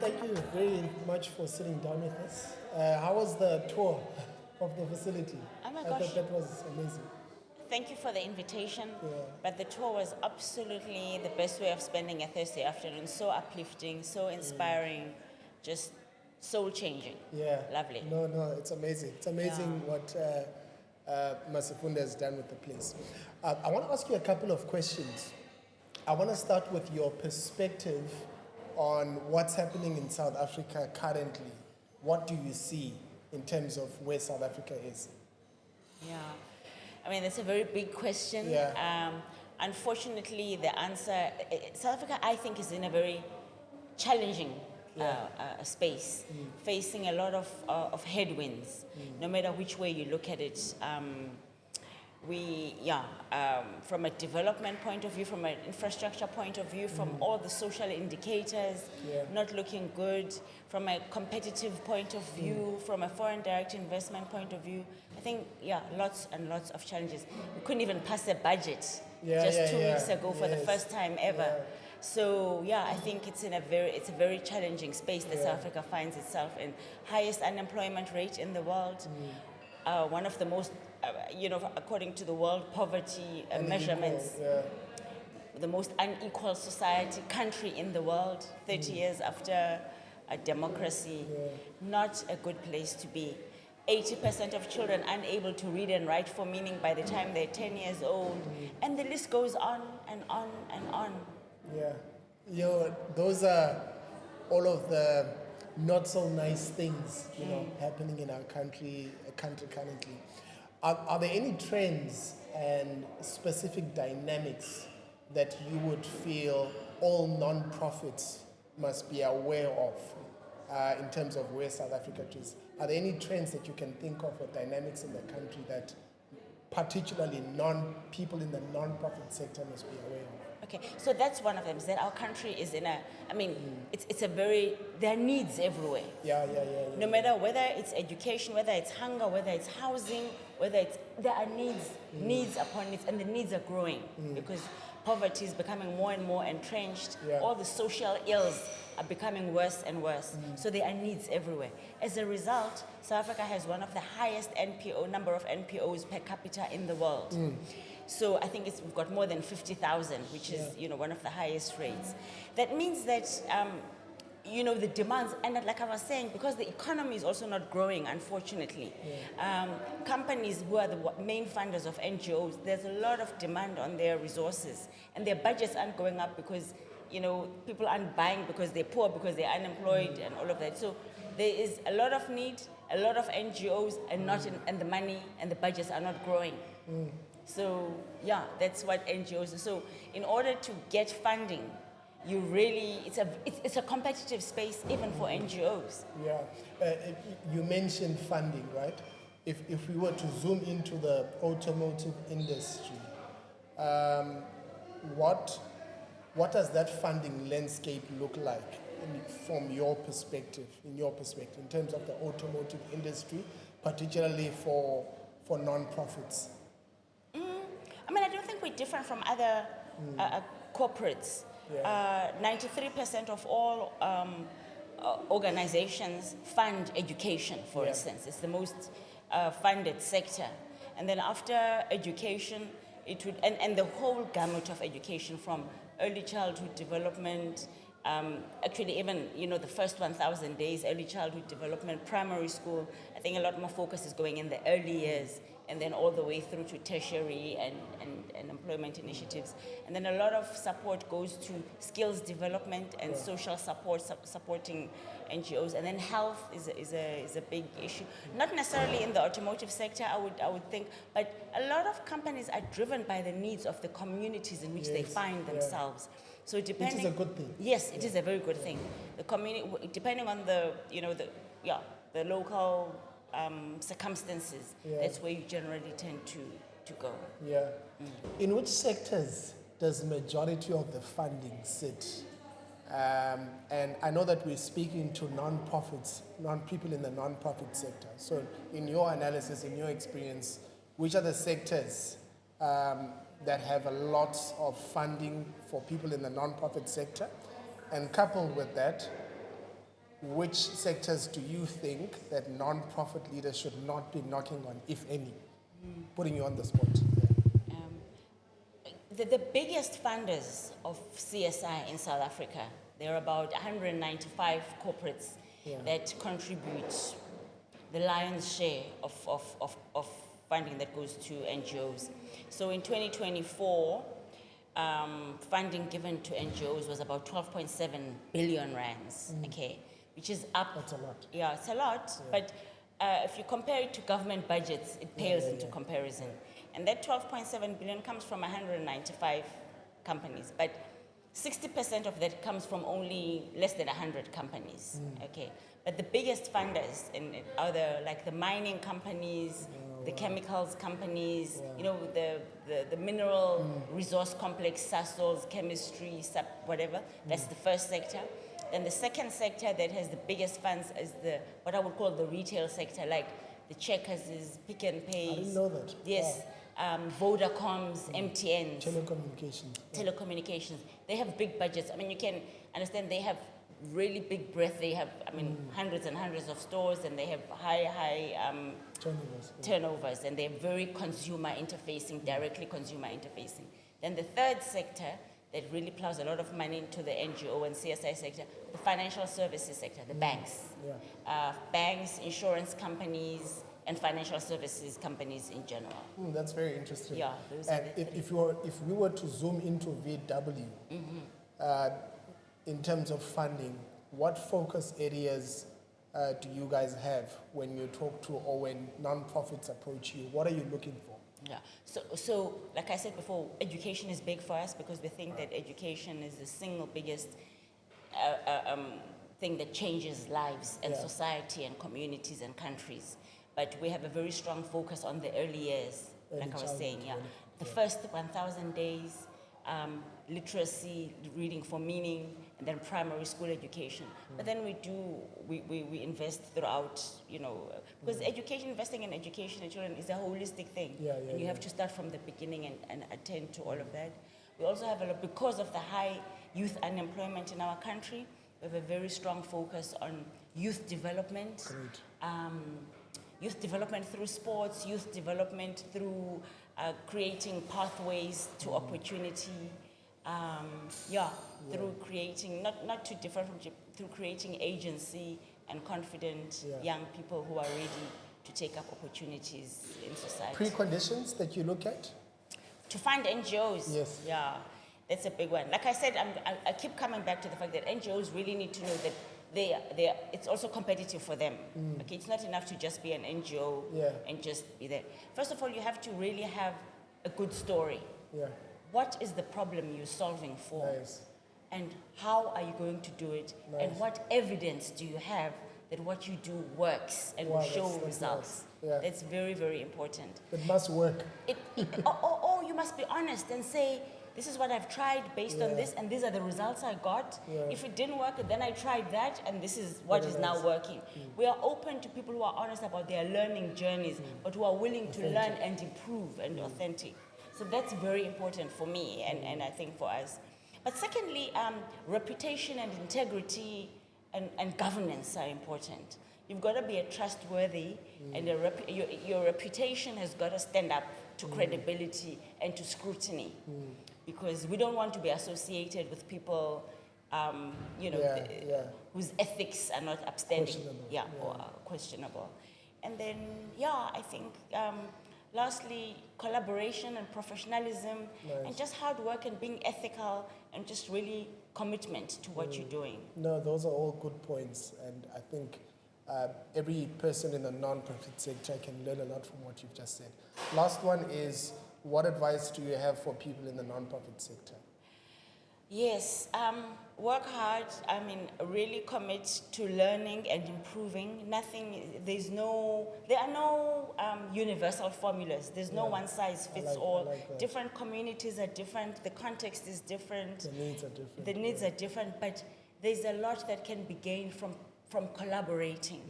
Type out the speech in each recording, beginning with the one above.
Thank you very much for sitting down with us. How was the tour of the facility? Oh my I gosh. thought that was amazing. Thank you for the invitation. Yeah. But the tour was absolutely the best way of spending a Thursday afternoon. So uplifting, so inspiring, just soul changing. Yeah. Lovely. No, it's amazing. It's amazing what Masifunda has done with the place. I want to ask you a couple of questions. I want to start with your perspective on what's happening in South Africa currently. What do you see in terms of where South Africa is? Yeah. I mean, that's a very big question. Yeah. Unfortunately, the answer, South Africa, I think, is in a very challenging space, facing a lot of headwinds, no matter which way you look at it. From a development point of view, from an infrastructure point of view, from all the social indicators, not looking good, from a competitive point of view, from a foreign direct investment point of view. I think, lots and lots of challenges. We couldn't even pass a budget just 2 weeks ago for the first time ever. Yeah. So I think it's a very challenging space that South Africa finds itself in. Highest unemployment rate in the world, one of the most, according to the World Poverty measurements, the most unequal country in the world, 30 years after a democracy. Not a good place to be. 80% of children unable to read and write for meaning by the time they're 10 years old. And the list goes on and on and on. Yeah. Those are all of the not so nice things, happening in our country currently. Are there any trends and specific dynamics that you would feel all non-profits must be aware of in terms of where South Africa is? Are there any trends that you can think of or dynamics in the country that particularly people in the non-profit sector must be aware of? Okay, so that's one of them, is that our country is in there are needs everywhere. No matter whether it's education, whether it's hunger, whether it's housing, there are needs upon needs, and the needs are growing because poverty is becoming more and more entrenched. All the social ills are becoming worse and worse. So there are needs everywhere. As a result, South Africa has one of the highest number of NPOs per capita in the world. So I think we've got more than 50,000, which is one of the highest rates. That means that the demands, and like I was saying, because the economy is also not growing, unfortunately. Companies who are the main funders of NGOs, there's a lot of demand on their resources, and their budgets aren't going up because people aren't buying because they're poor, because they're unemployed, and all of that. So there is a lot of need, a lot of NGOs, and the money and the budgets are not growing. So that's what NGOs do. So in order to get funding, it's a competitive space even for NGOs. You mentioned funding, right? If we were to zoom into the automotive industry, what does that funding landscape look like from your perspective, in terms of the automotive industry, particularly for non-profits? I don't think we're different from other corporates. 93% of all organizations fund education, for instance. It's the most funded sector. And then after education, it would, and the whole gamut of education, from early childhood development, Actually, even, the first 1,000 days, early childhood development, primary school, I think a lot more focus is going in the early years, and then all the way through to tertiary and employment initiatives. And then a lot of support goes to skills development and social support, supporting NGOs. And then health is a big issue. Not necessarily in the automotive sector, I would think, but a lot of companies are driven by the needs of the communities in which they find themselves. So depending, it is a good thing. Yes, it is a very good thing. The community, depending on the local circumstances, that's where you generally tend to go. Yeah. In which sectors does majority of the funding sit? And I know that we're speaking to non-profits, people in the non-profit sector. So in your analysis, in your experience, which are the sectors that have a lot of funding for people in the non-profit sector? And coupled with that, which sectors do you think that non-profit leaders should not be knocking on, if any? Putting you on the spot. The biggest funders of CSI in South Africa, there are about 195 corporates that contribute the lion's share of funding that goes to NGOs. So in 2024, funding given to NGOs was about 12.7 billion rands, okay, which is up. That's a lot. Yeah, it's a lot, but if you compare it to government budgets, it pales into comparison. And that 12.7 billion comes from 195 companies, but 60% of that comes from only less than 100 companies, okay? But the biggest funders are the mining companies, the chemicals companies, the mineral resource complex, Sasol's, chemistry, whatever. That's the first sector. Then the second sector that has the biggest funds is what I would call the retail sector, like the Checkers, Pick and Pay. I didn't know that. Yes. Vodacoms, MTN. Telecommunications. They have big budgets. I mean, you can understand they have really big breadth. They have, hundreds and hundreds of stores, and they have high turnovers, and they're very consumer interfacing, directly consumer interfacing. Then the third sector that really plows a lot of money into the NGO and CSI sector, the financial services sector, the banks. Banks, insurance companies, and financial services companies in general. That's very interesting. Yeah, and if we were to zoom into VW, in terms of funding, what focus areas do you guys have when you talk to or when non-profits approach you? What are you looking for? Yeah, so like I said before, education is big for us because we think that education is the single biggest thing that changes lives and society and communities and countries. But we have a very strong focus on the early years, like I was saying, The first 1,000 days, literacy, reading for meaning, and then primary school education. But then we invest throughout, because investing in education and children is a holistic thing. And you have to start from the beginning and attend to all of that. We also have because of the high youth unemployment in our country, we have a very strong focus on youth development. Youth development through sports, youth development through creating pathways to opportunity, through creating, not too different from, through creating agency and confident young people who are ready to take up opportunities in society. Preconditions that you look at? To find NGOs. Yes. Yeah, that's a big one. Like I said, I keep coming back to the fact that NGOs really need to know that it's also competitive for them. Okay, it's not enough to just be an NGO and just be there. First of all, you have to really have a good story. What is the problem you're solving for? And how are you going to do it? And what evidence do you have that what you do works and will show results? That's very, very important. It must work. Or you must be honest and say, this is what I've tried based on this, and these are the results I got. If it didn't work, then I tried that, and this is what is now working. We are open to people who are honest about their learning journeys, but who are willing to learn and improve and authentic. So that's very important for me, and I think for us. But secondly, reputation and integrity and governance are important. You've got to be a trustworthy, and your reputation has got to stand up to credibility and to scrutiny. Because we don't want to be associated with people you know, whose ethics are not upstanding, Questionable, or are questionable. And then, I think, lastly, collaboration and professionalism, and just hard work and being ethical, and just really commitment to what you're doing. No, those are all good points, and I think every person in the non-profit sector can learn a lot from what you've just said. Last one is, what advice do you have for people in the non-profit sector? Yes, work hard. I mean, really commit to learning and improving. There are no universal formulas. There's no one size fits all. Different communities are different. The context is different. The needs are different. The needs are different, but there's a lot that can be gained from collaborating.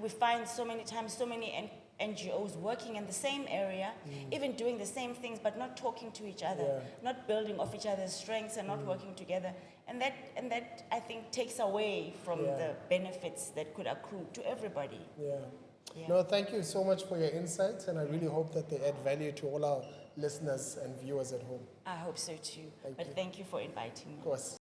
We find so many times, so many NGOs working in the same area, even doing the same things, but not talking to each other, not building off each other's strengths, and not working together. And that I think takes away from the benefits that could accrue to everybody. No, thank you so much for your insights, and I really hope that they add value to all our listeners and viewers at home. I hope so too. Thank you for inviting me. Of course.